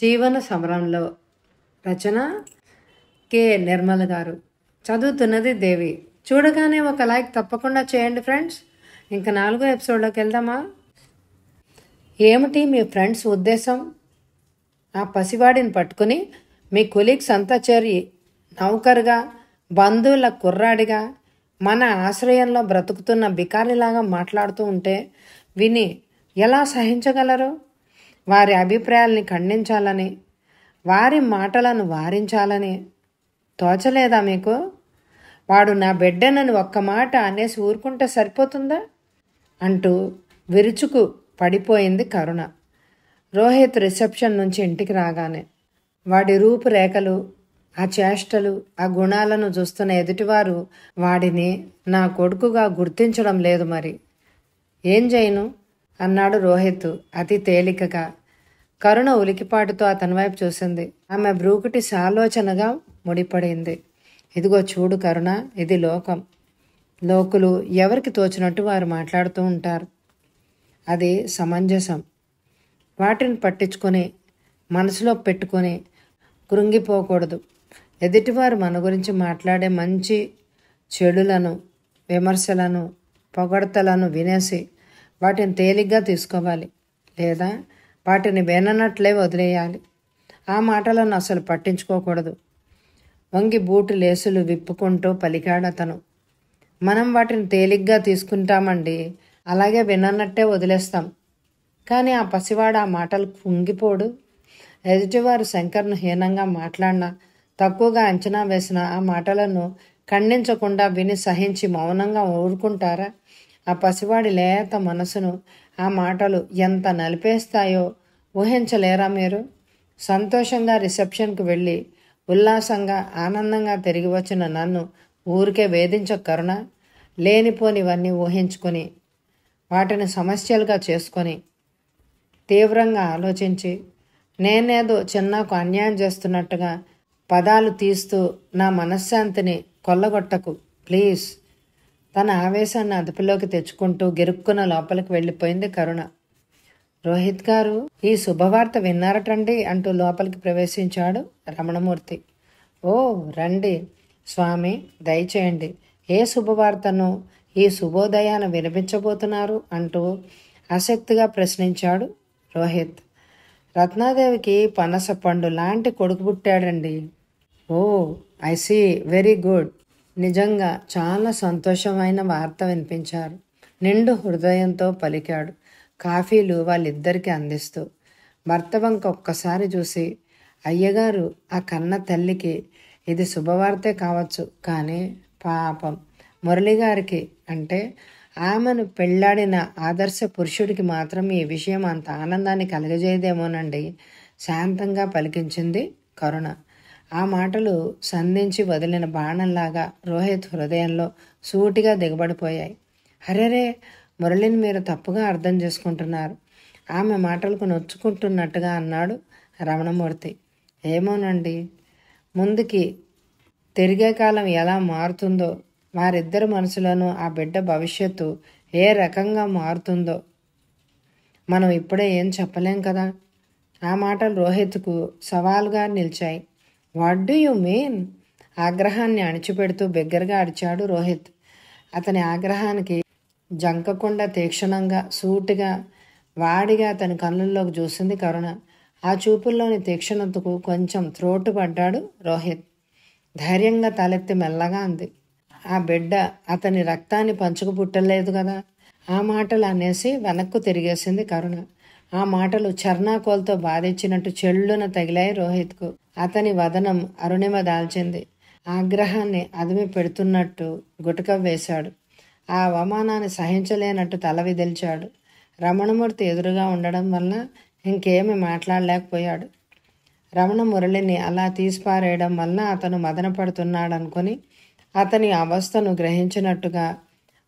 జీవన సమరంలో. రచన కె నిర్మల్ గారు. చదువుతున్నది దేవి. చూడగానే ఒక లైక్ తప్పకుండా చేయండి ఫ్రెండ్స్. ఇంకా 4వ ఎపిసోడ్లోకి వెళ్దామా? ఏమిటి మీ ఫ్రెండ్స్ ఉద్దేశం? ఆ పసివాడిని పట్టుకుని మీ కొలీగ్స్ అంతా చేరి నౌకరుగా, బంధువుల కుర్రాడిగా, మన ఆశ్రయంలో బ్రతుకుతున్న బికారిలాగా మాట్లాడుతూ ఉంటే విని ఎలా సహించగలరు? వారి అభిప్రాయాల్ని ఖండించాలని, వారి మాటలను వారించాలని తోచలేదా మీకు? వాడు నా బిడ్డనని ఒక్క మాట అనేసి ఊరుకుంటే సరిపోతుందా అంటూ విరుచుకు పడిపోయింది కరుణ. రోహిత్ రిసెప్షన్ నుంచి ఇంటికి రాగానే వాడి రూపురేఖలు, ఆ చేష్టలు, ఆ గుణాలను చూస్తున్న ఎదుటివారు వాడిని నా కొడుకుగా గుర్తించడం లేదు. మరి ఏం చేయను అన్నాడు రోహిత్ అతి తేలికగా. కరుణ ఉలికిపాటుతో అతని వైపు చూసింది. ఆమె బ్రూకుటి సాలోచనగా ముడిపడింది. ఇదిగో చూడు కరుణ, ఇది లోకం. లోకులు ఎవరికి తోచినట్టు వారు మాట్లాడుతూ ఉంటారు. అది సమంజసం. వాటిని పట్టించుకొని మనసులో పెట్టుకొని కృంగిపోకూడదు. ఎదుటివారు మన గురించి మాట్లాడే మంచి చెడులను, విమర్శలను, పొగడ్తలను వినేసి వాటిని తేలిగ్గా తీసుకోవాలి, లేదా వాటిని విననట్లే వదిలేయాలి. ఆ మాటలను అసలు పట్టించుకోకూడదు. వంగి బూటు లేసులు విప్పుకుంటూ పలికాడు అతను. మనం వాటిని తేలిగ్గా తీసుకుంటామండి, అలాగే వినన్నట్టే వదిలేస్తాం. కానీ ఆ పసివాడు ఆ మాటలు కుంగిపోడు. ఎదుటివారు శంకర్ను హీనంగా మాట్లాడినా, తక్కువగా అంచనా వేసిన ఆ మాటలను ఖండించకుండా విని సహించి మౌనంగా ఊరుకుంటారా? ఆ పసివాడి లేత మనసును ఆ మాటలు ఎంత నలిపేస్తాయో ఊహించలేరా మీరు? సంతోషంగా రిసెప్షన్కు వెళ్ళి ఉల్లాసంగా ఆనందంగా తిరిగి వచ్చిన నన్ను ఊరికే వేధించ కరుణ. లేనిపోనివన్నీ ఊహించుకొని వాటిని సమస్యలుగా చేసుకొని తీవ్రంగా ఆలోచించి నేనేదో చిన్నకు అన్యాయం చేస్తున్నట్టుగా పదాలు తీస్తూ నా మనశ్శాంతిని కొల్లగొట్టకు ప్లీజ్. తన ఆవేశాన్ని అదుపులోకి తెచ్చుకుంటూ గిరుక్కున లోపలికి వెళ్ళిపోయింది కరుణ. రోహిత్ గారు, ఈ శుభవార్త విన్నారటండి అంటూ లోపలికి ప్రవేశించాడు రమణమూర్తి. ఓ రండి స్వామి, దయచేయండి. ఏ శుభవార్తను ఈ శుభోదయాన వినిపించబోతున్నారు అంటూ ఆసక్తిగా ప్రశ్నించాడు రోహిత్. రత్నాదేవికి పనస పండు లాంటి కొడుకు పుట్టాడండి. ఓ ఐ సీ, వెరీ గుడ్. నిజంగా చాలా సంతోషమైన వార్త వినిపించారు. నిండు హృదయంతో పలికాడు కాఫీలు వాళ్ళిద్దరికీ అందిస్తూ. భర్త వంక ఒక్కసారి చూసి, అయ్యగారు, ఆ కన్న తల్లికి ఇది శుభవార్తే కావచ్చు, కానీ పాపం మురళిగారికి, అంటే ఆమెను పెళ్లాడిన ఆదర్శ పురుషుడికి మాత్రం ఈ విషయం అంత ఆనందాన్ని కలగజేయదేమోనండి శాంతంగా పలికించింది కరుణ. ఆ మాటలు సంధించి వదిలిన బాణంలాగా రోహిత్ హృదయంలో సూటిగా దిగబడిపోయాయి. హరేరే, మురళిని మీరు తప్పుగా అర్థం చేసుకుంటున్నారు, ఆమె మాటలకు నొచ్చుకుంటున్నట్టుగా అన్నాడు రమణమూర్తి. ఏమోనండి, ముందుకి తిరిగే కాలం ఎలా మారుతుందో, వారిద్దరి మనసులోనూ ఆ బిడ్డ భవిష్యత్తు ఏ రకంగా మారుతుందో మనం ఇప్పుడే ఏం చెప్పలేం కదా. ఆ మాటలు రోహిత్కు సవాలుగా నిలిచాయి. What do you mean? ఆగ్రహాన్ని అణిచిపెడుతూ బిగ్గరగా అరిచాడు రోహిత్. అతని ఆగ్రహానికి జంకకుండా తీక్షణంగా, సూటిగా, వాడిగా అతని కళ్ళల్లోకి చూసింది కరుణ. ఆ చూపుల్లోని తీక్షణతకు కొంచెం త్రోటుపడ్డాడు రోహిత్. ధైర్యంగా తలెత్తి మెల్లగా అంది, ఆ బిడ్డ అతని రక్తాన్ని పంచుకు పుట్టలేదు కదా. ఆ మాటలు అనేసి వెనక్కు తిరిగేసింది కరుణ. ఆ మాటలు చర్నాకోల్తో బాధించినట్టు చెల్లున తగిలాయి రోహిత్కు. అతని వదనం అరుణిమ దాల్చింది. ఆగ్రహాన్ని అదిమి పెడుతున్నట్టు గుటక వేశాడు. ఆ అవమానాన్ని సహించలేనట్టు తల విదిల్చాడు. రమణమూర్తి ఎదురుగా ఉండడం వల్ల ఇంకేమీ మాట్లాడలేకపోయాడు. రమణ మురళిని అలా తీసిపారేయడం వల్ల అతను మదన పడుతున్నాడనుకొని అతని అవస్థను గ్రహించినట్టుగా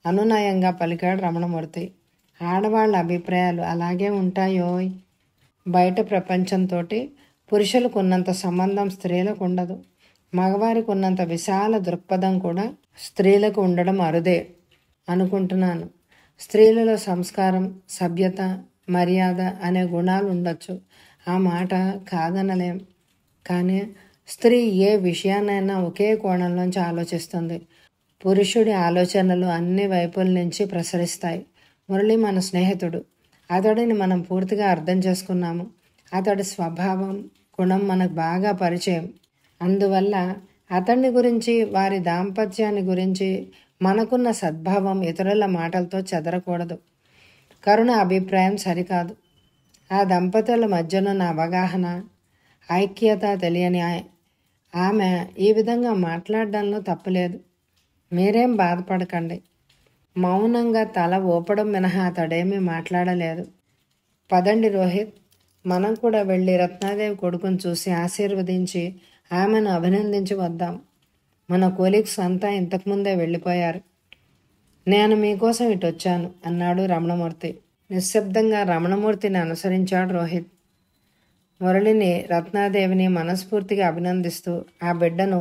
అనునయంగా పలికాడు రమణమూర్తి. ఆడవాళ్ళ అభిప్రాయాలు అలాగే ఉంటాయోయ్. బయట ప్రపంచంతో పురుషులకు ఉన్నంత సంబంధం స్త్రీలకు ఉండదు. మగవారికి ఉన్నంత విశాల దృక్పథం కూడా స్త్రీలకు ఉండడం అరుదే అనుకుంటున్నాను. స్త్రీలలో సంస్కారం, సభ్యత, మర్యాద అనే గుణాలు ఉండొచ్చు. ఆ మాట కాదనలేం. కానీ స్త్రీ ఏ విషయాన్నైనా ఒకే కోణంలోంచి ఆలోచిస్తుంది. పురుషుడి ఆలోచనలు అన్ని వైపుల నుంచి ప్రసరిస్తాయి. మురళి మన స్నేహితుడు. అతడిని మనం పూర్తిగా అర్థం చేసుకున్నాము. అతడి స్వభావం, గుణం మనకు బాగా పరిచయం. అందువల్ల అతన్ని గురించి, వారి దాంపత్యాన్ని గురించి మనకున్న సద్భావం ఇతరుల మాటలతో చెదరకూడదు. కరుణ అభిప్రాయం సరికాదు. ఆ దంపతుల మధ్యనున్న అవగాహన, ఐక్యత తెలియని ఆమె ఈ విధంగా మాట్లాడడంలో తప్పులేదు. మీరేం బాధపడకండి. మౌనంగా తల ఊపడం మినహా అతడేమీ మాట్లాడలేదు. పదండి రోహిత్, మనం కూడా వెళ్ళి రత్నాదేవి కొడుకుని చూసి ఆశీర్వదించి ఆమెను అభినందించి వద్దాం. మన కొలీగ్స్ అంతా ఇంతకుముందే వెళ్ళిపోయారు. నేను మీకోసం ఇటు వచ్చాను అన్నాడు రమణమూర్తి. నిశ్శబ్దంగా రమణమూర్తిని అనుసరించాడు రోహిత్. మురళిని, రత్నాదేవిని మనస్ఫూర్తిగా అభినందిస్తూ ఆ బిడ్డను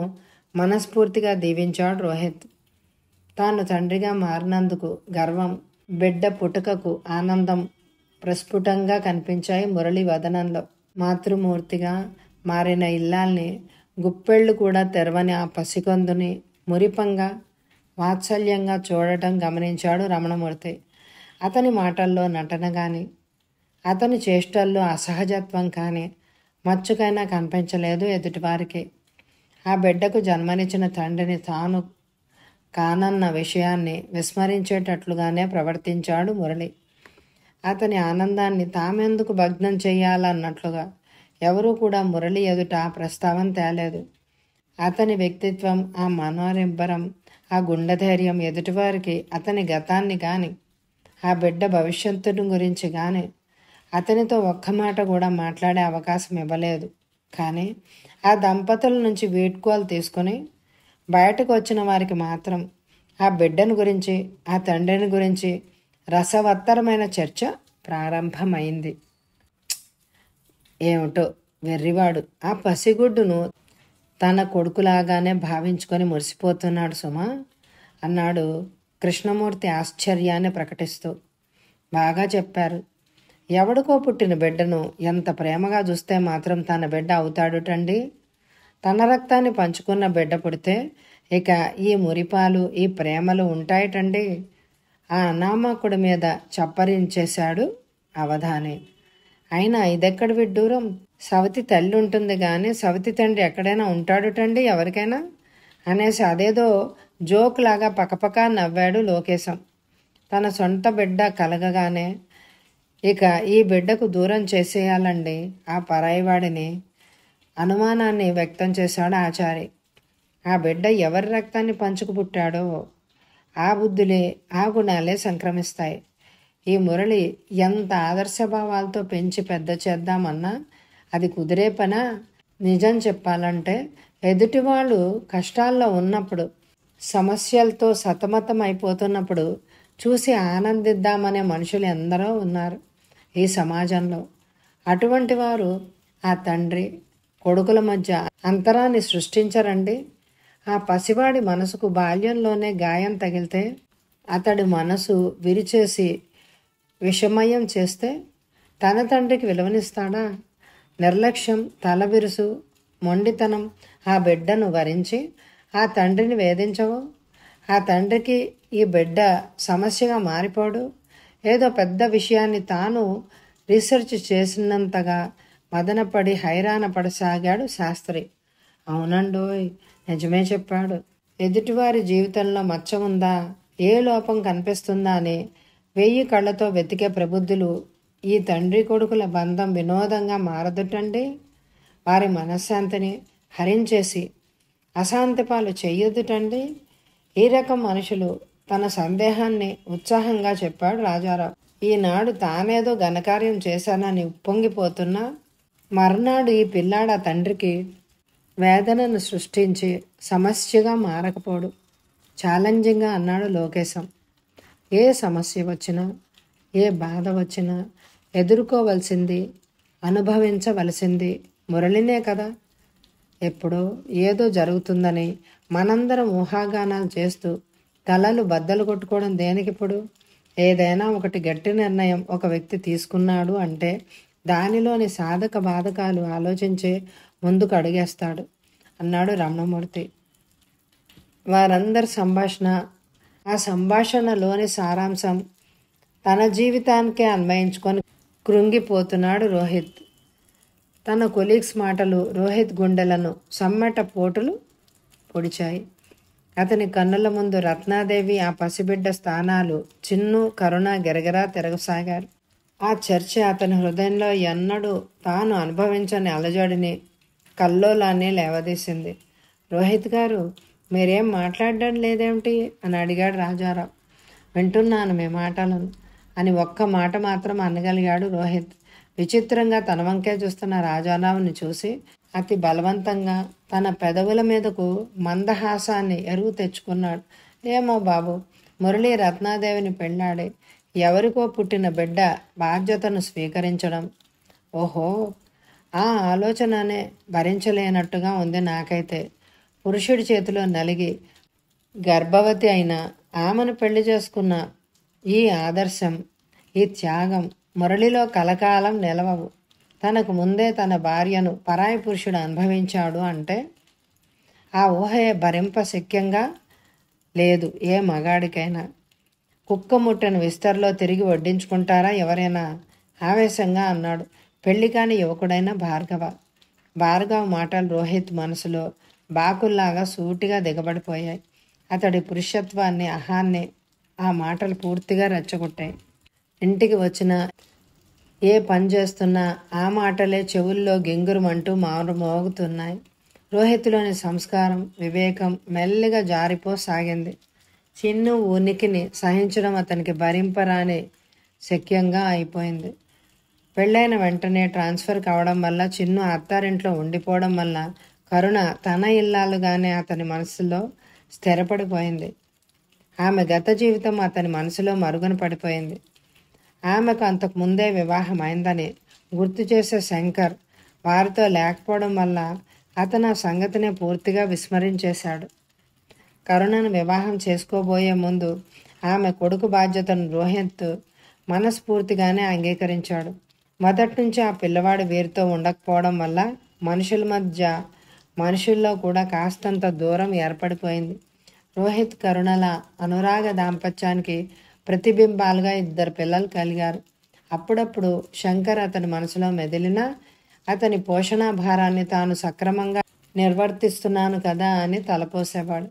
మనస్ఫూర్తిగా దీవించాడు రోహిత్. తాను తండ్రిగా మారినందుకు గర్వం, బిడ్డ పుట్టుకకు ఆనందం ప్రస్ఫుటంగా కనిపించాయి మురళి వదనంలో. మాతృమూర్తిగా మారిన ఇల్లాల్ని, గుప్పెళ్ళు కూడా తెరవని ఆ పసికందుని మురిపంగా, వాత్సల్యంగా చూడటం గమనించాడు రమణమూర్తి. అతని మాటల్లో నటన కానీ, అతని చేష్టల్లో అసహజత్వం కానీ మచ్చుకైనా కనిపించలేదు ఎదుటివారికి. ఆ బిడ్డకు జన్మనిచ్చిన తండ్రిని తాను కానన్న విషయాన్ని విస్మరించేటట్లుగానే ప్రవర్తించాడు మురళి. అతని ఆనందాన్ని తామెందుకు భగ్నం చెయ్యాలన్నట్లుగా ఎవరూ కూడా మురళి ఎదుట ప్రస్తావన తేలేదు. అతని వ్యక్తిత్వం, ఆ మనోరింబరం, ఆ గుండెధైర్యం ఎదుటివారికి అతని గతాన్ని కానీ, ఆ బిడ్డ భవిష్యత్తును గురించి కానీ అతనితో ఒక్క మాట కూడా మాట్లాడే అవకాశం ఇవ్వలేదు. కానీ ఆ దంపతుల నుంచి వీడ్కోలు తీసుకొని బయటకు వచ్చిన వారికి మాత్రం ఆ బిడ్డను గురించి, ఆ తండ్రిని గురించి రసవత్తరమైన చర్చ ప్రారంభమైంది. ఏమిటో వెర్రివాడు ఆ పసిగుడ్డును తన కొడుకులాగానే భావించుకొని మురిసిపోతున్నాడు సుమా అన్నాడు కృష్ణమూర్తి ఆశ్చర్యాన్ని ప్రకటిస్తూ. బాగా చెప్పారు. ఎవడికో పుట్టిన బిడ్డను ఎంత ప్రేమగా చూస్తే మాత్రం తన బిడ్డ అవుతాడుటండి. తన రక్తాన్ని పంచుకున్న బిడ్డ పుడితే ఇక ఈ మురిపాలు, ఈ ప్రేమలు ఉంటాయటండి. ఆ అనామకుడి మీద చప్పరించేశాడు అవధాని. అయినా ఇదెక్కడి విడ్డూరం? సవతి తల్లి ఉంటుంది కానీ సవతి తండ్రి ఎక్కడైనా ఉంటాడుటండి ఎవరికైనా అనేసి అదేదో జోక్ లాగా పకపక నవ్వాడు లోకేశం. తన సొంత బిడ్డ కలగగానే ఇక ఈ బిడ్డకు దూరం చేసేయాలండి ఆ పరాయివాడిని అనుమానాన్ని వ్యక్తం చేశాడు ఆచారి. ఆ బిడ్డ ఎవరి రక్తాన్ని పంచుకు పుట్టాడో ఆ బుద్ధులే, ఆ గుణాలే సంక్రమిస్తాయి. ఈ మురళి ఎంత ఆదర్శభావాలతో పెంచి పెద్ద చేద్దామన్నా అది కుదిరే పనా? నిజం చెప్పాలంటే ఎదుటివాళ్ళు కష్టాల్లో ఉన్నప్పుడు, సమస్యలతో సతమతం అయిపోతున్నప్పుడు చూసి ఆనందిద్దామనే మనుషులు ఎందరో ఉన్నారు ఈ సమాజంలో. అటువంటి వారు ఆ తండ్రి కొడుకుల మధ్య అంతరాన్ని సృష్టించరండి. ఆ పసివాడి మనసుకు బాల్యంలోనే గాయం తగిలితే అతడి మనసు విరిచేసి విషమయం చేస్తే తన తండ్రికి విలువనిస్తాడా? నిర్లక్ష్యం, తలబిరుసు, మొండితనం ఆ బిడ్డను వరించి ఆ తండ్రిని వేధించవు. ఆ తండ్రికి ఈ బిడ్డ సమస్యగా మారిపోడు. ఏదో పెద్ద విషయాన్ని తాను రీసెర్చ్ చేసినంతగా మదనపడి హైరాణ పడసాగాడు శాస్త్రి. అవునండోయ్, నిజమే చెప్పాడు. ఎదుటివారి జీవితంలో మచ్చ ఉందా, ఏ లోపం కనిపిస్తుందా అని 1000 కళ్ళతో వెతికే ప్రబుద్ధులు ఈ తండ్రి కొడుకుల బంధం వినోదంగా మారదుటండి. వారి మనశ్శాంతిని హరించేసి అశాంతి పాలు చెయ్యొద్దుటండి. ఈ రకం మనుషులు తన సందేహాన్ని ఉత్సాహంగా చెప్పాడు రాజారావు. ఈనాడు తానేదో ఘనకార్యం చేశానని ఉప్పొంగిపోతున్నా మర్నాడు ఈ పిల్లాడ తండ్రికి వేదనను సృష్టించి సమస్యగా మారకపోడు. ఛాలెంజింగ్గా అన్నాడు లోకేశం. ఏ సమస్య వచ్చినా, ఏ బాధ వచ్చినా ఎదుర్కోవలసింది, అనుభవించవలసింది మురళినే కదా. ఎప్పుడో ఏదో జరుగుతుందని మనందరం ఊహాగానాలు చేస్తూ తలలు బద్దలు కొట్టుకోవడం దేనికిప్పుడు? ఏదైనా ఒకటి గట్టి నిర్ణయం ఒక వ్యక్తి తీసుకున్నాడు అంటే దానిలోని సాధక బాధకాలు ఆలోచించే ముందుకు అడుగేస్తాడు అన్నాడు రమణమూర్తి. వారందరి సంభాషణ, ఆ సంభాషణలోని సారాంశం తన జీవితానికే అన్వయించుకొని కృంగిపోతున్నాడు రోహిత్. తన కొలీగ్స్ మాటలు రోహిత్ గుండెలను సమ్మెట పోటులు పొడిచాయి. అతని కన్నుల ముందు రత్నాదేవి, ఆ పసిబిడ్డ స్థానాలు, చిన్ను, కరుణ గిరగిరా తిరగసాగారు. ఆ చర్చ అతని హృదయంలో ఎన్నడూ తాను అనుభవించని అలజడిని, కల్లోలాన్ని లేవదీసింది. రోహిత్ గారు, మీరేం మాట్లాడడం లేదేమిటి అని అడిగాడు రాజారావు. వింటున్నాను మీ మాటలను అని ఒక్క మాట మాత్రం అనగలిగాడు రోహిత్. విచిత్రంగా తన వంకే చూస్తున్న రాజారావుని చూసి అతి బలవంతంగా తన పెదవుల మీదకు మందహాసాన్ని ఎరువు తెచ్చుకున్నాడు. ఏమో బాబు, మురళి రత్నాదేవిని పెళ్ళాడి ఎవరికో పుట్టిన బిడ్డ బాధ్యతను స్వీకరించడం, ఓహో, ఆ ఆలోచననే భరించలేనట్టుగా ఉంది నాకైతే. పురుషుడి చేతిలో నలిగి గర్భవతి అయిన ఆమెను పెళ్లి చేసుకున్న ఈ ఆదర్శం, ఈ త్యాగం మురళిలో కలకాలం నిలవవు. తనకు ముందే తన భార్యను పరాయి పురుషుడు అనుభవించాడు అంటే ఆ ఊహే భరింపశక్యంగా లేదు ఏ మగాడికైనా. కుక్క ముట్టని విస్తర్లో తిరిగి వడ్డించుకుంటారా ఎవరైనా? ఆవేశంగా అన్నాడు పెళ్లి కాని యువకుడైన భార్గవ. భార్గవ మాటలు రోహిత్ మనసులో బాకుల్లాగా సూటిగా దిగబడిపోయాయి. అతడి పురుషత్వాన్ని, అహాన్ని ఆ మాటలు పూర్తిగా రెచ్చగొట్టాయి. ఇంటికి వచ్చిన ఏ పని చేస్తున్నా ఆ మాటలే చెవుల్లో గింగురుమంటూ మోగుతున్నాయి. రోహిత్లోని సంస్కారం, వివేకం మెల్లిగా జారిపోసాగింది. చిన్ను ఉనికిని సహించడం అతనికి భరింపరాని శక్యంగా అయిపోయింది. పెళ్ళైన వెంటనే ట్రాన్స్ఫర్ కావడం వల్ల, చిన్ను అత్తారింట్లో ఉండిపోవడం వల్ల కరుణ తన ఇల్లాలుగానే అతని మనసులో స్థిరపడిపోయింది. ఆమె గత జీవితం అతని మనసులో మరుగున పడిపోయింది. ఆమెకు అంతకు ముందే వివాహం అయిందని గుర్తు చేసే శంకర్ వారితో లేకపోవడం వల్ల అతను ఆ సంగతినే పూర్తిగా విస్మరించేశాడు. కరుణను వివాహం చేసుకోబోయే ముందు ఆమె కొడుకు బాధ్యతను రోహిత్ మనస్ఫూర్తిగానే అంగీకరించాడు. మొదటి నుంచి ఆ పిల్లవాడు వీరితో ఉండకపోవడం వల్ల మనుషుల్లో కూడా కాస్తంత దూరం ఏర్పడిపోయింది. రోహిత్, కరుణల అనురాగ దాంపత్యానికి ప్రతిబింబాలుగా 2 పిల్లలు కలిగారు. అప్పుడప్పుడు శంకర్ అతని మనసులో మెదిలినా అతని పోషణ భారాన్ని తాను సక్రమంగా నిర్వర్తిస్తున్నాను కదా అని తలపోసేవాడు.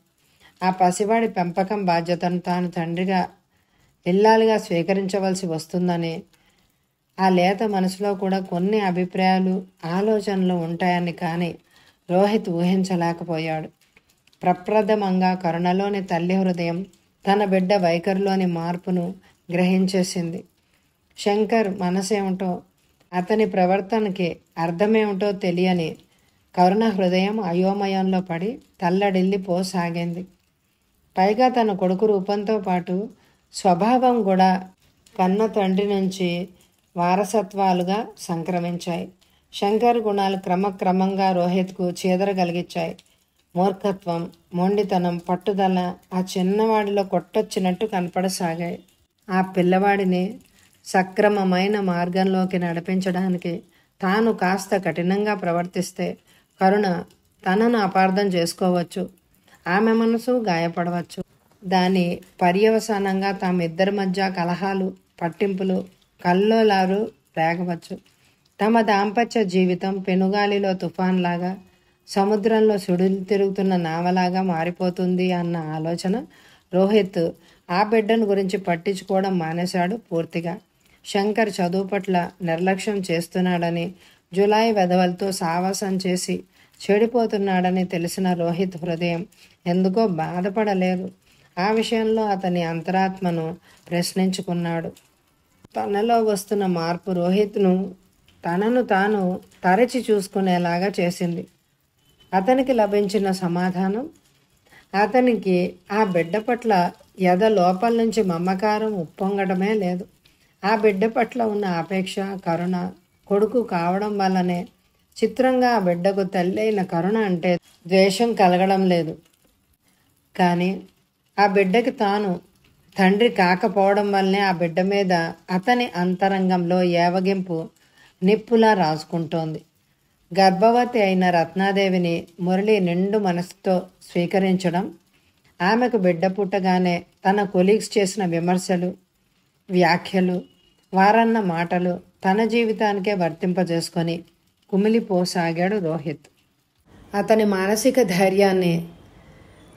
ఆ పసివాడి పెంపకం బాధ్యతను తాను తండ్రిగా, ఇల్లాలుగా స్వీకరించవలసి వస్తుందని ఆ లేత మనసులో కూడా కొన్ని అభిప్రాయాలు, ఆలోచనలు ఉంటాయని కానీ రోహిత్ ఊహించలేకపోయాడు. ప్రప్రథమంగా కరుణలోని తల్లి హృదయం తన బిడ్డ వైఖరిలోని మార్పును గ్రహించేసింది. శంకర్ మనసేమిటో, అతని ప్రవర్తనకి అర్థమేమిటో తెలియని కరుణ హృదయం అయోమయంలో పడి తల్లడిల్లిపోసాగింది. పైగా తన కొడుకు రూపంతో పాటు స్వభావం కూడా కన్న తండ్రి నుంచి వారసత్వాలుగా సంక్రమించాయి. శంకర్ గుణాలు క్రమక్రమంగా రోహిత్కు చీదరగలిగించాయి. మూర్ఖత్వం, మొండితనం, పట్టుదల ఆ చిన్నవాడిలో కొట్టొచ్చినట్టు కనపడసాగాయి. ఆ పిల్లవాడిని సక్రమమైన మార్గంలోకి నడిపించడానికి తాను కాస్త కఠినంగా ప్రవర్తిస్తే కరుణ తనను అపార్థం చేసుకోవచ్చు, ఆమె మనసు గాయపడవచ్చు. దాని పర్యవసానంగా తామిద్దరి మధ్య కలహాలు, పట్టింపులు, కల్లోలాలు రేగవచ్చు. తమ దాంపత్య జీవితం పెనుగాలిలో తుఫాన్లాగా, సముద్రంలో సుడులు తిరుగుతున్న నావలాగా మారిపోతుంది అన్న ఆలోచన రోహిత్ ఆ బిడ్డను గురించి పట్టించుకోవడం మానేశాడు పూర్తిగా. శంకర్ చదువు పట్ల నిర్లక్ష్యం చేస్తున్నాడని, జులాయి వెధవలతో సావాసం చేసి చెడిపోతున్నాడని తెలిసిన రోహిత్ హృదయం ఎందుకో బాధపడలేదు. ఆ విషయంలో అతని అంతరాత్మను ప్రశ్నించుకున్నాడు. తనలో వస్తున్న మార్పు రోహిత్ను తనను తాను తరచి చూసుకునేలాగా చేసింది. అతనికి లభించిన సమాధానం అతనికి ఆ బిడ్డ పట్ల ఎద లోపల నుంచి మమకారం ఉప్పొంగడమే లేదు. ఆ బిడ్డ పట్ల ఉన్న ఆపేక్ష, కరుణ కొడుకు కావడం వల్లనే చిత్రంగా ఆ బిడ్డకు తల్లి అయిన కరుణ అంటే ద్వేషం కలగడం లేదు. కానీ ఆ బిడ్డకి తాను తండ్రి కాకపోవడం వల్లనే ఆ బిడ్డ మీద అతని అంతరంగంలో ఏవగింపు నిప్పులా రాసుకుంటోంది. గర్భవతి అయిన రత్నాదేవిని మురళి నిండు మనసుతో స్వీకరించడం, ఆమెకు బిడ్డ పుట్టగానే తన కొలీగ్స్ చేసిన విమర్శలు, వ్యాఖ్యలు, వారన్న మాటలు తన జీవితానికే వర్తింపజేసుకొని కుమిలిపోసాగాడు రోహిత్. అతని మానసిక ధైర్యాన్ని,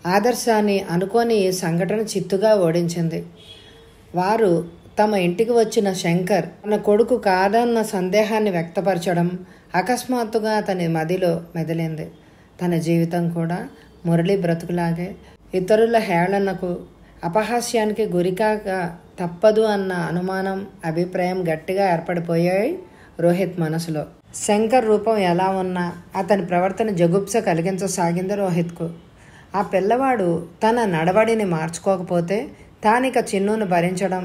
ఆదర్శాన్ని అనుకోని ఈ సంఘటన చిత్తుగా ఓడించింది. వారు తమ ఇంటికి వచ్చిన శంకర్ తన కొడుకు కాదన్న సందేహాన్ని వ్యక్తపరచడం అకస్మాత్తుగా అతని మదిలో మెదిలింది. తన జీవితం కూడా మురళి బ్రతుకులాగే ఇతరుల హేళనకు, అపహాస్యానికి గురికాక తప్పదు అన్న అనుమానం, అభిప్రాయం గట్టిగా ఏర్పడిపోయాయి రోహిత్ మనసులో. శంకర్ రూపం ఎలా ఉన్నా అతని ప్రవర్తన జగుప్స కలిగించసాగింది రోహిత్కు. ఆ పిల్లవాడు తన నడవడిని మార్చుకోకపోతే తానిక చిన్నును భరించడం,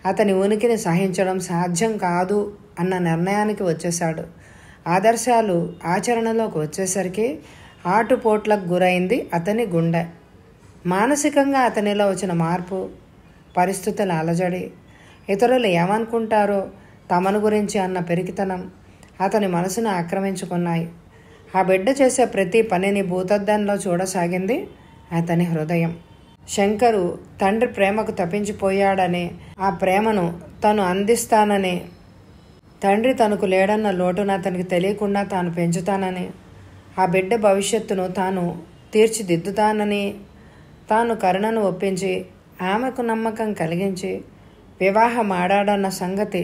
అతని ఉనికిని సహించడం సాధ్యం కాదు అన్న నిర్ణయానికి వచ్చేశాడు. ఆదర్శాలు ఆచరణలోకి వచ్చేసరికి ఆటుపోట్లకు గురైంది అతని గుండె. మానసికంగా అతనిలో వచ్చిన మార్పు, పరిస్థితుల అలజడి, ఇతరులు ఏమనుకుంటారో తమను గురించి అన్న పెరికితనం అతని మనసును ఆక్రమించుకున్నాయి. ఆ బిడ్డ చేసే ప్రతి పనిని భూతద్దంలో చూడసాగింది అతని హృదయం. శంకరు తండ్రి ప్రేమకు తప్పించిపోయాడని, ఆ ప్రేమను తను అందిస్తానని, తండ్రి తనకు లేడన్న లోటును అతనికి తెలియకుండా తాను పెంచుతానని, ఆ బిడ్డ భవిష్యత్తును తాను తీర్చిదిద్దుతానని, తాను కరుణను ఒప్పించి ఆమెకు నమ్మకం కలిగించి వివాహం ఆడాడన్న సంగతి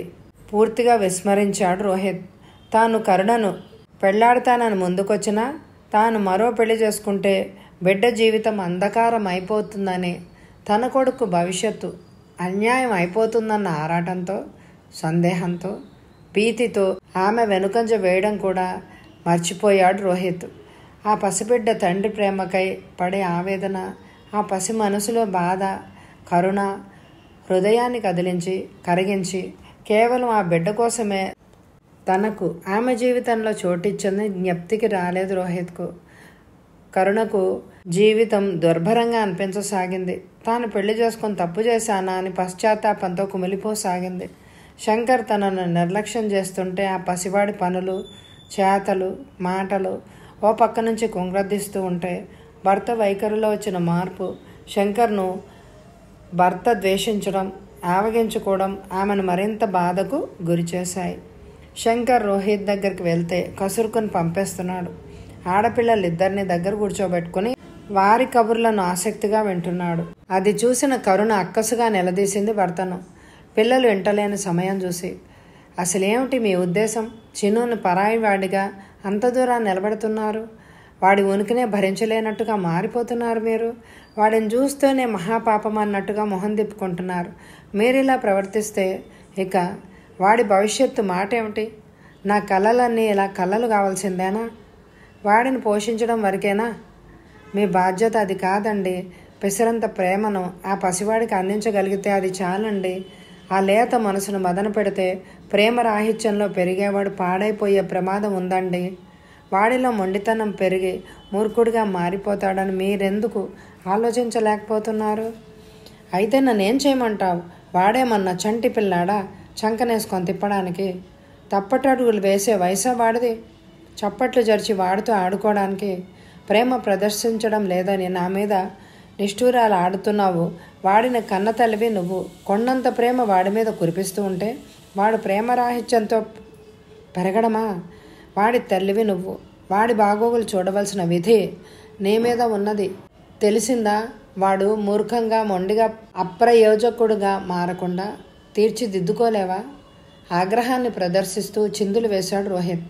పూర్తిగా విస్మరించాడు రోహిత్. తాను కరుణను పెళ్లాడతానని ముందుకొచ్చినా తాను మరో పెళ్లి చేసుకుంటే బిడ్డ జీవితం అంధకారం అయిపోతుందని, తన కొడుకు భవిష్యత్తు అన్యాయం అయిపోతుందన్న ఆరాటంతో, సందేహంతో, భీతితో ఆమె వెనుకంజ వేయడం కూడా మర్చిపోయాడు రోహిత్. ఆ పసిబిడ్డ తండ్రి ప్రేమకై పడే ఆవేదన, ఆ పసి మనసులో బాధ, కరుణ హృదయాన్ని కదిలించి కరిగించి కేవలం ఆ బిడ్డ కోసమే తనకు ఆమె జీవితంలో చోటిచ్చింది జ్ఞప్తికి రాలేదు రోహిత్కు. కరుణకు జీవితం దుర్భరంగా అనిపించసాగింది. తాను పెళ్లి చేసుకొని తప్పు చేశానా అని పశ్చాత్తాపంతో కుమిలిపోసాగింది. శంకర్ తనను నిర్లక్ష్యం చేస్తుంటే ఆ పసివాడి పనులు, చేతలు, మాటలు ఓ పక్క నుంచి కుంగ్రద్దిస్తూ ఉంటే భర్త వైఖరిలో వచ్చిన మార్పు శంకర్ను భర్త ద్వేషించడం, ఆవగించుకోవడం ఆమెను మరింత బాధకు గురిచేశాయి. శంకర్ రోహిత్ దగ్గరికి వెళ్తే కసురుకొని పంపేస్తున్నాడు. ఆడపిల్లలిద్దరిని దగ్గర కూర్చోబెట్టుకుని వారి కబుర్లను ఆసక్తిగా వింటున్నాడు. అది చూసిన కరుణ అక్కసుగా నిలదీసింది భర్తను. పిల్లలు వింటలేని సమయం చూసి, అసలేమిటి మీ ఉద్దేశం? చిన్నును పరాయి వాడిగా అంత దూరాన్ని నిలబెడుతున్నారు. వాడి ఉనికినే భరించలేనట్టుగా మారిపోతున్నారు మీరు. వాడిని చూస్తేనే మహాపాపం అన్నట్టుగా మొహం తిప్పుకుంటున్నారు. మీరిలా ప్రవర్తిస్తే ఇక వాడి భవిష్యత్తు మాట ఏమిటి? నా కలలన్నీ ఇలా కలలు కావాల్సిందేనా? వాడిని పోషించడం వరకేనా మీ బాధ్యత? అది కాదండి. పెసరంత ప్రేమను ఆ పసివాడికి అందించగలిగితే అది చాలండి. ఆ లేత మనసును మదన పెడితే ప్రేమ రాహిత్యంలో పెరిగేవాడు పాడైపోయే ప్రమాదం ఉందండి. వాడిలో మొండితనం పెరిగి మూర్ఖుడిగా మారిపోతాడని మీరెందుకు ఆలోచించలేకపోతున్నారు? అయితే నన్నేం చేయమంటావు? వాడేమన్నా చంటి పిల్లాడా చంకనేసుకొని తిప్పడానికి? తప్పటడుగులు వేసే వయసా వాడిది? చప్పట్లు జరిచి వాడితో ఆడుకోవడానికి? ప్రేమ ప్రదర్శించడం లేదని నా మీద నిష్ఠూరాలు ఆడుతున్నావు. వాడిని కన్న తల్లివి నువ్వు. కొండంత ప్రేమ వాడి మీద కురిపిస్తూ ఉంటే వాడు ప్రేమరాహిత్యంతో పెరగడమా? వాడి తల్లివి నువ్వు. వాడి బాగోగులు చూడవలసిన విధి నీ మీద ఉన్నది. తెలిసిందా? వాడు మూర్ఖంగా, మొండిగా, అప్రయోజకుడుగా మారకుండా తీర్చిదిద్దుకోలేవా? ఆగ్రహాన్ని ప్రదర్శిస్తూ చిందులు వేశాడు రోహిత్.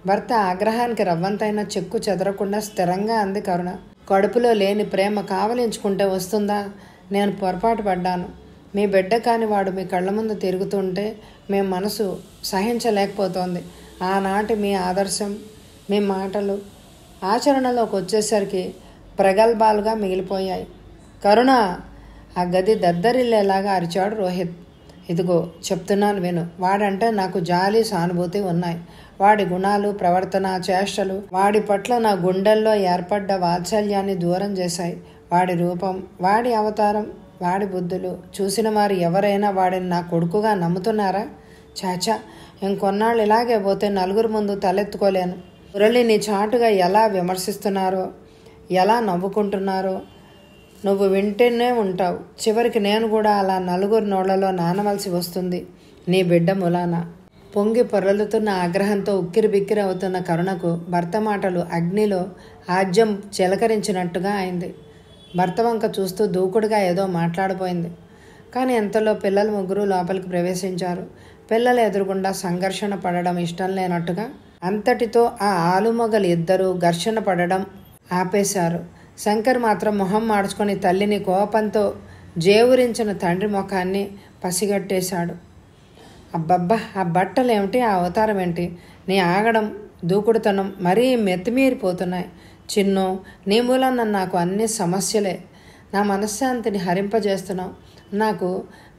భర్త ఆగ్రహానికి రవ్వంతైనా చెక్కు చెదరకుండా స్థిరంగా అంది కరుణ. కడుపులో లేని ప్రేమ కావలించుకుంటే వస్తుందా? నేను పొరపాటు పడ్డాను. మీ బిడ్డ కాని వాడు మీ కళ్ళ ముందు తిరుగుతుంటే మీ మనసు సహించలేకపోతోంది. ఆనాటి మీ ఆదర్శం, మీ మాటలు ఆచరణలోకి వచ్చేసరికి ప్రగల్భాలుగా మిగిలిపోయాయి. కరుణ! ఆ గది దద్దరిల్లేలాగా అరిచాడు రోహిత్. ఇదిగో చెప్తున్నాను విను. వాడంటే నాకు జాలి, సానుభూతి ఉన్నాయి. వాడి గుణాలు, ప్రవర్తన, చేష్టలు వాడి పట్ల నా గుండెల్లో ఏర్పడ్డ వాత్సల్యాన్ని దూరం చేశాయి. వాడి రూపం, వాడి అవతారం, వాడి బుద్ధులు చూసిన వారు ఎవరైనా వాడిని నా కొడుకుగా నమ్ముతున్నారా? చాచా, ఇంకొన్నాళ్ళు ఇలాగే పోతే నలుగురు ముందు తలెత్తుకోలేను. మురళిని చాటుగా ఎలా విమర్శిస్తున్నారో, ఎలా నవ్వుకుంటున్నారో నువ్వు వింటూనే ఉంటావు. చివరికి నేను కూడా అలా నలుగురు నోళ్లలో నానవలసి వస్తుంది నీ బిడ్డ మూలాన. పొంగి పొరలుతున్న ఆగ్రహంతో ఉక్కిరి బిక్కిరి అవుతున్న కరుణకు భర్త మాటలు అగ్నిలో ఆజ్యం చిలకరించినట్టుగా అయింది. భర్త వంక చూస్తూ దూకుడుగా ఏదో మాట్లాడిపోయింది. కానీ ఎంతలో పిల్లలు ముగ్గురు లోపలికి ప్రవేశించారు. పిల్లలు ఎదురుగుండా సంఘర్షణ పడడం ఇష్టం లేనట్టుగా అంతటితో ఆ ఆలుమొగలు ఇద్దరూ ఘర్షణ పడడం ఆపేశారు. శంకర్ మాత్రం మొహం మార్చుకొని తల్లిని కోపంతో జేవురించిన తండ్రి ముఖాన్ని పసిగట్టేశాడు. అబ్బబ్బా, ఆ బట్టలేమిటి, ఆ అవతారం ఏంటి, నీ ఆగడం దూకుడుతనం మరీ మెత్తిమీరిపోతున్నాయి. చిన్ను, నీ మూలన్న నాకు అన్ని సమస్యలే. నా మనశ్శాంతిని హరింపజేస్తున్నావు. నాకు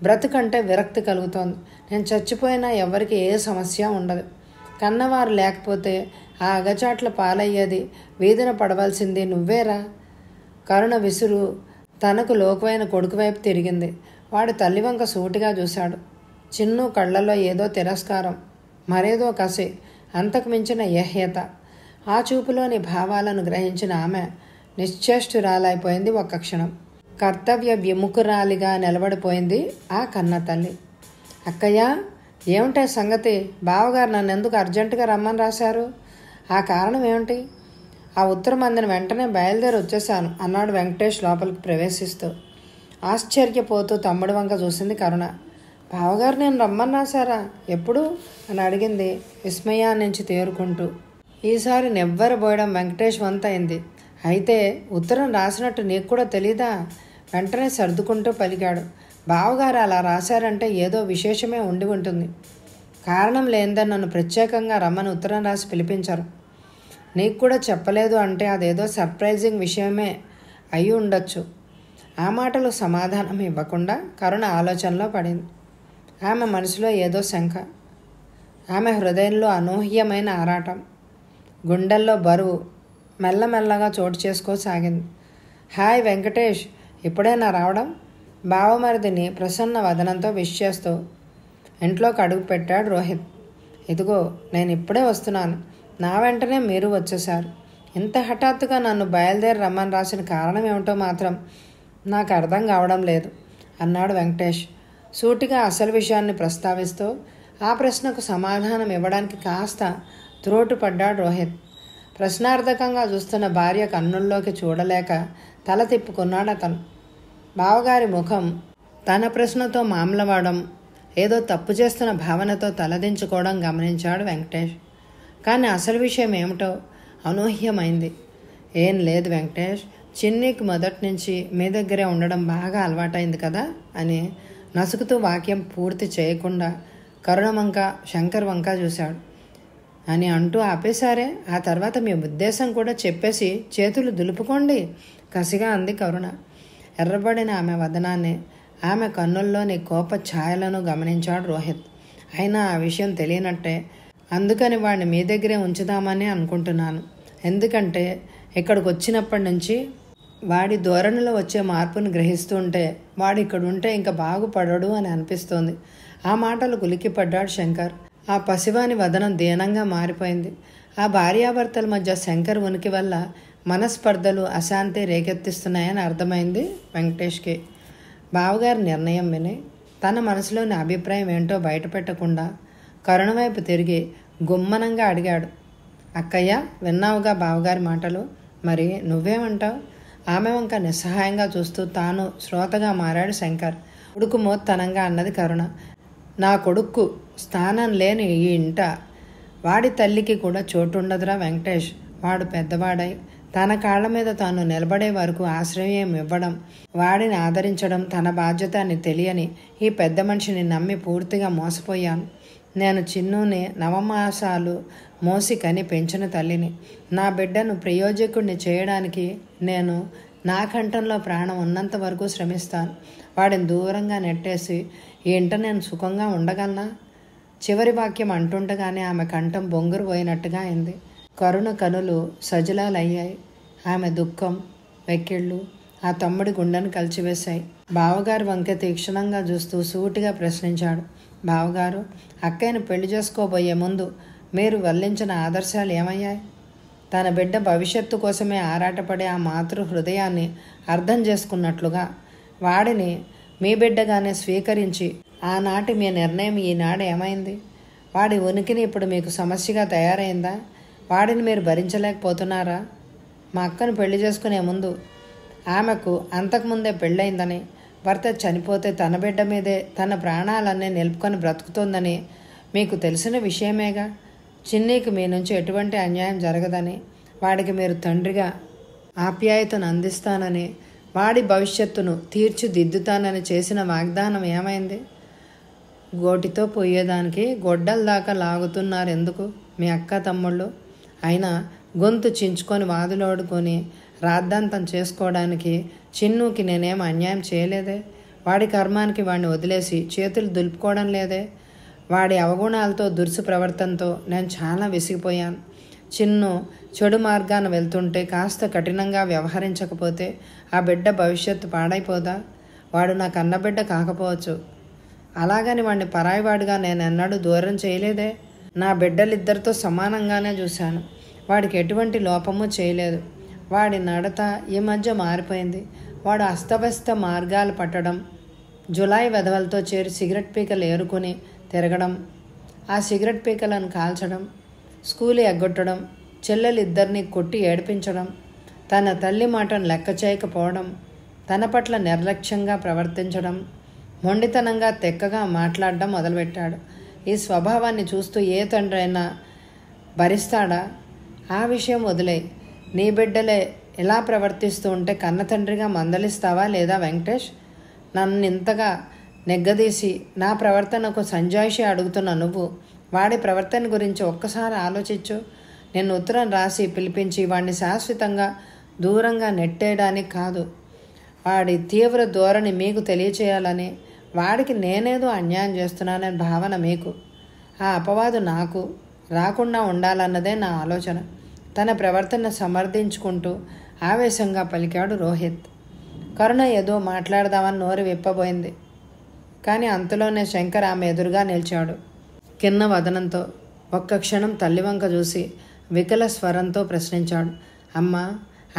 బ్రతుకంటే విరక్తి కలుగుతోంది. నేను చచ్చిపోయినా ఎవరికి ఏ సమస్య ఉండదు. కన్నవారు లేకపోతే ఆ అగచాట్ల పాలయ్యేది, వీధిన పడవలసింది నువ్వేరా. కరుణ విసురు తనకు లోకువైన కొడుకు వైపు తిరిగింది. వాడు తల్లివంక సూటిగా చూశాడు. చిన్ను కళ్ళల్లో ఏదో తిరస్కారం, మరేదో కసి, అంతకు మించిన ఏహ్యత. ఆ చూపులోని భావాలను గ్రహించిన ఆమె నిశ్చేష్టురాలైపోయింది. ఒక్క క్షణం కర్తవ్య విముఖురాలిగా నిలబడిపోయింది ఆ కన్న తల్లి. అక్కయ్య, ఏమిటే సంగతి? బావగారు నన్ను ఎందుకు అర్జెంటుగా రమ్మని రాశారు? ఆ కారణం ఏమిటి? ఆ ఉత్తరం అందిన వెంటనే బయలుదేరి వచ్చేశాను అన్నాడు వెంకటేష్ లోపలికి ప్రవేశిస్తూ. ఆశ్చర్యపోతూ తమ్ముడి వంక చూసింది కరుణ. బావగారు నేను రమ్మని రాశారా? ఎప్పుడు అని అడిగింది విస్మయా నుంచి తేరుకుంటూ. ఈసారి నెవ్వరబోయడం వెంకటేష్ వంత అయింది. అయితే ఉత్తరం రాసినట్టు నీకు కూడా తెలీదా? వెంటనే సర్దుకుంటూ పలికాడు. బావగారు అలా రాశారంటే ఏదో విశేషమే ఉండి ఉంటుంది. కారణం లేనిదని నన్ను ప్రత్యేకంగా రమ్మని ఉత్తరం రాసి పిలిపించరు. నీకు కూడా చెప్పలేదు అంటే అదేదో సర్ప్రైజింగ్ విషయమే అయి ఉండొచ్చు. ఆ మాటలు సమాధానం ఇవ్వకుండా కరుణ ఆలోచనలో పడింది. ఆమె మనసులో ఏదో శంక, ఆమె హృదయంలో అనూహ్యమైన ఆరాటం, గుండెల్లో బరువు మెల్లమెల్లగా చోటు చేసుకోసాగింది. హాయ్ వెంకటేష్, ఇప్పుడేనా రావడం? బావమరిదిని ప్రసన్న వదనంతో విష్ చేస్తూ ఇంట్లోకి అడుగు పెట్టాడు రోహిత్. ఇదిగో నేను ఇప్పుడే వస్తున్నాను. నా వెంటనే మీరు వచ్చేశారు. ఇంత హఠాత్తుగా నన్ను బయలుదేరి రమ్మని రాసిన కారణం ఏమిటో మాత్రం నాకు అర్థం కావడం లేదు అన్నాడు వెంకటేష్ సూటిగా అసలు విషయాన్ని ప్రస్తావిస్తూ. ఆ ప్రశ్నకు సమాధానం ఇవ్వడానికి కాస్త త్రోటుపడ్డాడు రోహిత్. ప్రశ్నార్థకంగా చూస్తున్న భార్య కన్నుల్లోకి చూడలేక తల తిప్పుకున్నాడు అతను. బావగారి ముఖం తన ప్రశ్నతో మామలవాడం, ఏదో తప్పు చేస్తున్న భావనతో తలదించుకోవడం గమనించాడు వెంకటేష్. కానీ అసలు విషయం ఏమిటో అనూహ్యమైంది. ఏం లేదు వెంకటేష్, చిన్నికి మొదటి నుంచి మీ దగ్గరే ఉండడం బాగా అలవాటైంది కదా అని నసుకుతూ వాక్యం పూర్తి చేయకుండా కరుణ వంక శంకర్ వంక చూశాడు. అని అంటూ ఆపేశారే. ఆ తర్వాత మీ ఉద్దేశం కూడా చెప్పేసి చేతులు దులుపుకోండి కసిగా అంది కరుణ. ఎర్రబడిన ఆమె వదనాన్ని, ఆమె కన్నుల్లోని కోప ఛాయలను గమనించాడు రోహిత్. అయినా ఆ విషయం తెలియనట్టే. అందుకని వాడిని మీ దగ్గరే ఉంచుదామని అనుకుంటున్నాను. ఎందుకంటే ఇక్కడికి వచ్చినప్పటి నుంచి వాడి ధోరణిలో వచ్చే మార్పును గ్రహిస్తూ ఉంటే వాడు ఇక్కడ ఉంటే ఇంకా బాగుపడడు అని అనిపిస్తోంది. ఆ మాటలు ఉలిక్కిపడ్డాడు శంకర్. ఆ పసివాని వదనం దీనంగా మారిపోయింది. ఆ భార్యాభర్తల మధ్య శంకర్ ఉనికి వల్ల మనస్పర్ధలు అశాంతి రేకెత్తిస్తున్నాయని అర్థమైంది వెంకటేష్కి. బావగారి నిర్ణయం విని తన మనసులోని అభిప్రాయం ఏంటో బయటపెట్టకుండా కరుణ వైపు తిరిగి గుమ్మనంగా అడిగాడు. అక్కయ్య, విన్నావుగా బావగారి మాటలు, మరి నువ్వేమంటావు? ఆమె వంక నిస్సహాయంగా చూస్తూ తాను శ్రోతగా మారాడు శంకర్. కొడుకు మోత్తనంగా అన్నది కరుణ. నా కొడుక్కు స్థానం లేని ఈ ఇంట వాడి తల్లికి కూడా చోటుండదురా వెంకటేష్. వాడు పెద్దవాడై తన కాళ్ళ మీద తాను నిలబడే వరకు ఆశ్రయం ఇవ్వడం, వాడిని ఆదరించడం తన బాధ్యత అని తెలియని ఈ పెద్ద మనిషిని నమ్మి పూర్తిగా మోసపోయాను. నేను చిన్నుని నవమాసాలు మోసి కని పెంచిన తల్లిని. నా బిడ్డను ప్రయోజకుడిని చేయడానికి నేను నా కంఠంలో ప్రాణం ఉన్నంత వరకు శ్రమిస్తాను. వాడిని దూరంగా నెట్టేసి ఈ ఇంట నేను సుఖంగా ఉండగలనా? చివరి వాక్యం అంటుండగానే ఆమె కంఠం బొంగురు పోయినట్టుగా అయింది. కరుణ కనులు సజలాలయ్యాయి. ఆమె దుఃఖం, వెక్కిళ్ళు ఆ తమ్ముడి గుండెను కలిచివేశాయి. బావగారి వంక తీక్షణంగా చూస్తూ సూటిగా ప్రశ్నించాడు. బావగారు, అక్కయ్యను పెళ్లి చేసుకోబోయే ముందు మీరు వల్లించిన ఆదర్శాలు ఏమయ్యాయి? తన బిడ్డ భవిష్యత్తు కోసమే ఆరాటపడే ఆ మాతృ హృదయాన్ని అర్థం చేసుకున్నట్లుగా వాడిని మీ బిడ్డగానే స్వీకరించి ఆనాటి మీ నిర్ణయం ఈనాడు ఏమైంది? వాడి ఉనికిని ఇప్పుడు మీకు సమస్యగా తయారైందా? వాడిని మీరు భరించలేకపోతున్నారా? మా అక్కను పెళ్లి చేసుకునే ముందు ఆమెకు అంతకుముందే పెళ్ళయిందని, భర్త చనిపోతే తన బిడ్డ మీదే తన ప్రాణాలన్నీ నిలుపుకొని బ్రతుకుతోందని మీకు తెలిసిన విషయమేగా. చిన్నీకి మీ నుంచి ఎటువంటి అన్యాయం జరగదని, వాడికి మీరు తండ్రిగా ఆప్యాయతను అందిస్తానని, వాడి భవిష్యత్తును తీర్చిదిద్దుతానని చేసిన వాగ్దానం ఏమైంది? గోటితో పోయేదానికి గొడ్డల దాకా లాగుతున్నారు ఎందుకు మీ అక్క తమ్ముళ్ళు? అయినా గొంతు చించుకొని వాదులాడుకొని రాద్ధాంతం చేసుకోవడానికి చిన్నుకి నేనేం అన్యాయం చేయలేదే. వాడి కర్మానికి వాడిని వదిలేసి చేతులు దులుపుకోవడం లేదే. వాడి అవగుణాలతో దురుసు ప్రవర్తనతో నేను చాలా విసిగిపోయాను. చిన్ను చెడు మార్గాన వెళ్తుంటే కాస్త కఠినంగా వ్యవహరించకపోతే ఆ బిడ్డ భవిష్యత్తు పాడైపోదా? వాడు నా కన్నబిడ్డ కాకపోవచ్చు, అలాగని వాడిని పరాయివాడిగా నేను ఎన్నడూ దూరం చేయలేదే. నా బిడ్డలిద్దరితో సమానంగానే చూశాను. వాడికి ఎటువంటి లోపము చేయలేదు. వాడి నడత ఈ మధ్య మారిపోయింది. వాడు అస్తవ్యస్త మార్గాలు పట్టడం, జులాయి వెధవలతో చేరి సిగరెట్ పీకలు ఏరుకుని తిరగడం, ఆ సిగరెట్ పీకలను కాల్చడం, స్కూలు ఎగ్గొట్టడం, చెల్లెలిద్దరినీ కొట్టి ఏడిపించడం, తన తల్లి మాటను లెక్క చేయకపోవడం, తన పట్ల నిర్లక్ష్యంగా ప్రవర్తించడం, మొండితనంగా తెక్కగా మాట్లాడడం మొదలుపెట్టాడు. ఈ స్వభావాన్ని చూస్తూ ఏ తండ్రి అయినా భరిస్తాడా? ఆ విషయం వదిలే. నీ బిడ్డలే ఎలా ప్రవర్తిస్తూ ఉంటే కన్న తండ్రిగా మందలిస్తావా లేదా వెంకటేష్? నన్ను ఇంతగా నెగ్గదీసి నా ప్రవర్తనకు సంజాయిషి అడుగుతున్న నువ్వు వాడి ప్రవర్తన గురించి ఒక్కసారి ఆలోచించు. నేను ఉత్తరం రాసి పిలిపించి వాడిని శాశ్వతంగా దూరంగా నెట్టేయడానికి కాదు, వాడి తీవ్ర ధోరణి మీకు తెలియచేయాలని, వాడికి నేనేదో అన్యాయం చేస్తున్నానని భావన మీకు. ఆ అపవాదు నాకు రాకుండా ఉండాలన్నదే నా ఆలోచన. తన ప్రవర్తన సమర్థించుకుంటూ ఆవేశంగా పలికాడు రోహిత్. కరుణ ఏదో మాట్లాడదామని నోరు విప్పబోయింది. కానీ అంతలోనే శంకర్ ఆమె ఎదురుగా నిలిచాడు. కిన్న వదనంతో ఒక్క క్షణం తల్లివంక చూసి వికల స్వరంతో ప్రశ్నించాడు. అమ్మా,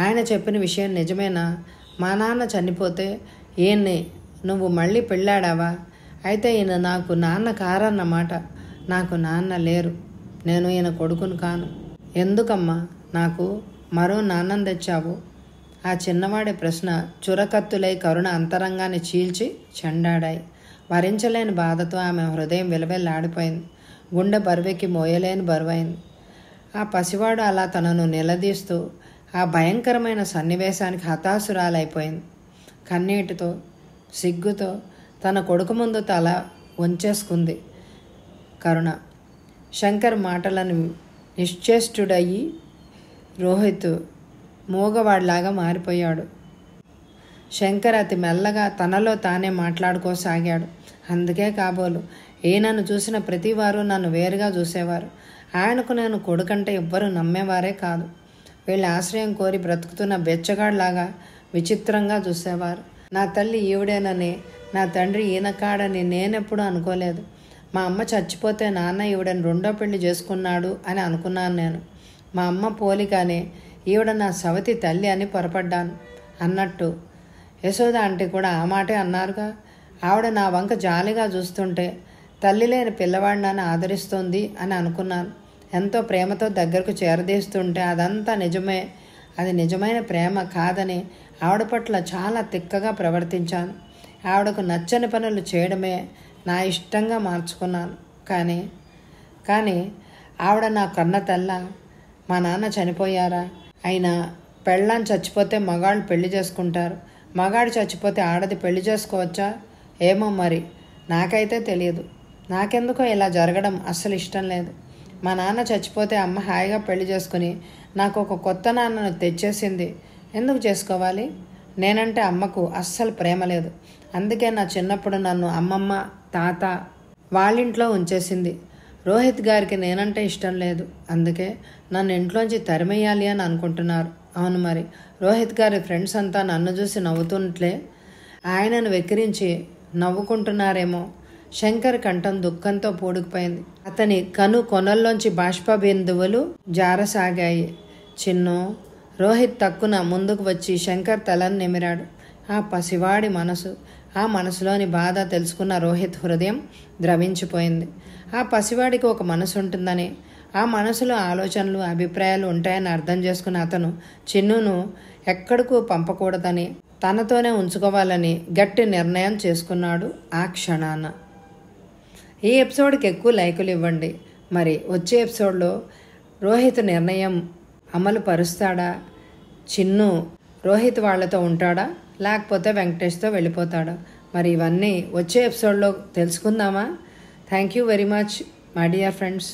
ఆయన చెప్పిన విషయం నిజమేనా? మా నాన్న చనిపోతే ఈయన్ని నువ్వు మళ్ళీ పెళ్ళాడావా? అయితే ఈయన నాకు నాన్న కారన్నమాట. నాకు నాన్న లేరు, నేను ఈయన కొడుకును కాను. ఎందుకమ్మా నాకు మరో నాన్నను తెచ్చావు? ఆ చిన్నవాడి ప్రశ్న చురకత్తులై కరుణ అంతరంగాన్ని చీల్చి చెండాడాయి. భరించలేని బాధతో ఆమె హృదయం విలవెల్లాడిపోయింది. గుండె బరువెక్కి మోయలేని బరువైంది. ఆ పసివాడు అలా తనను నిలదీస్తూ ఆ భయంకరమైన సన్నివేశానికి హతాశురాలైపోయింది. కన్నీటితో సిగ్గుతో తన కొడుకు ముందు తల వంచేసుకుంది కరుణ. శంకర్ మాటలను నిశ్చేష్టుడయ్యి రోహిత్ మూగవాడిలాగా మారిపోయాడు. శంకర్ అతి మెల్లగా తనలో తానే మాట్లాడుకోసాగాడు. అందుకే కాబోలు ఈయనను చూసిన ప్రతివారు నన్ను వేరుగా చూసేవారు. ఆయనకు నేను కొడుకంటే ఎవ్వరూ నమ్మేవారే కాదు. వీళ్ళ ఆశ్రయం కోరి బ్రతుకుతున్న బెచ్చగాడిలాగా విచిత్రంగా చూసేవారు. నా తల్లి ఈవిడేనని, నా తండ్రి ఈయన కాడని నేనెప్పుడూ అనుకోలేదు. మా అమ్మ చచ్చిపోతే నాన్న ఈవిడని రెండో పెళ్లి చేసుకున్నాడు అని అనుకున్నాను నేను. మా అమ్మ పోలికని ఈవిడ నా సవతి తల్లి అని పొరపడ్డాను. అన్నట్టు యశోద ఆంటీ కూడా ఆ మాటే అన్నారుగా. ఆవిడ నా వంక జాలిగా చూస్తుంటే తల్లి లేని పిల్లవాడిని ఆదరిస్తోంది అని అనుకున్నాను. ఎంతో ప్రేమతో దగ్గరకు చేరదీస్తుంటే అదంతా నిజమే, అది నిజమైన ప్రేమ కాదని ఆవిడ పట్ల చాలా తిక్కగా ప్రవర్తించాను. ఆవిడకు నచ్చని పనులు చేయడమే నా ఇష్టంగా మార్చుకున్నాను. కానీ ఆవిడ నా కన్న తల్ల. మా నాన్న చనిపోయారా? అయినా పెళ్ళాన్ని చచ్చిపోతే మగాళ్ళు పెళ్లి చేసుకుంటారు, మగాడు చచ్చిపోతే ఆడది పెళ్లి చేసుకోవచ్చా? ఏమో మరి, నాకైతే తెలియదు. నాకెందుకో ఇలా జరగడం అస్సలు ఇష్టం లేదు. మా నాన్న చచ్చిపోతే అమ్మ హాయిగా పెళ్లి చేసుకుని నాకు ఒక కొత్త నాన్నను తెచ్చేసింది. ఎందుకు చేసుకోవాలి? నేనంటే అమ్మకు అస్సలు ప్రేమ లేదు. అందుకే నా చిన్నప్పుడు నన్ను అమ్మమ్మ తాత వాళ్ళింట్లో ఉంచేసింది. రోహిత్ గారికి నేనంటే ఇష్టం లేదు, అందుకే నన్ను ఇంట్లోంచి తరిమేయాలి అని అనుకుంటున్నారు. అవును మరి, రోహిత్ గారి ఫ్రెండ్స్ అంతా నన్ను చూసి నవ్వుతుంట్లే ఆయనను వెక్కిరించి నవ్వుకుంటున్నారేమో. శంకర్ కంఠం దుఃఖంతో పూడుకుపోయింది. అతని కొనల్లోంచి బాష్ప బిందువులు జారసాగాయి. చిన్ను, రోహిత్ తక్కున ముందుకు వచ్చి శంకర్ తలను నిమిరాడు. ఆ పసివాడి మనసు, ఆ మనసులోని బాధ తెలుసుకున్న రోహిత్ హృదయం ద్రవించిపోయింది. ఆ పసివాడికి ఒక మనసు ఉంటుందని, ఆ మనసులో ఆలోచనలు, అభిప్రాయాలు ఉంటాయని అర్థం చేసుకున్న అతను చిన్నును ఎక్కడకు పంపకూడదని, తనతోనే ఉంచుకోవాలని గట్టి నిర్ణయం చేసుకున్నాడు ఆ క్షణాన. ఈ ఎపిసోడ్కి ఎక్కువ లైకులు ఇవ్వండి. మరి వచ్చే ఎపిసోడ్లో రోహిత్ నిర్ణయం అమలు పరుస్తాడా? చిన్ను రోహిత్ వాళ్ళతో ఉంటాడా, లేకపోతే వెంకటేష్తో వెళ్ళిపోతాడా? మరి ఇవన్నీ వచ్చే ఎపిసోడ్లో తెలుసుకుందామా? Thank you very much my dear friends.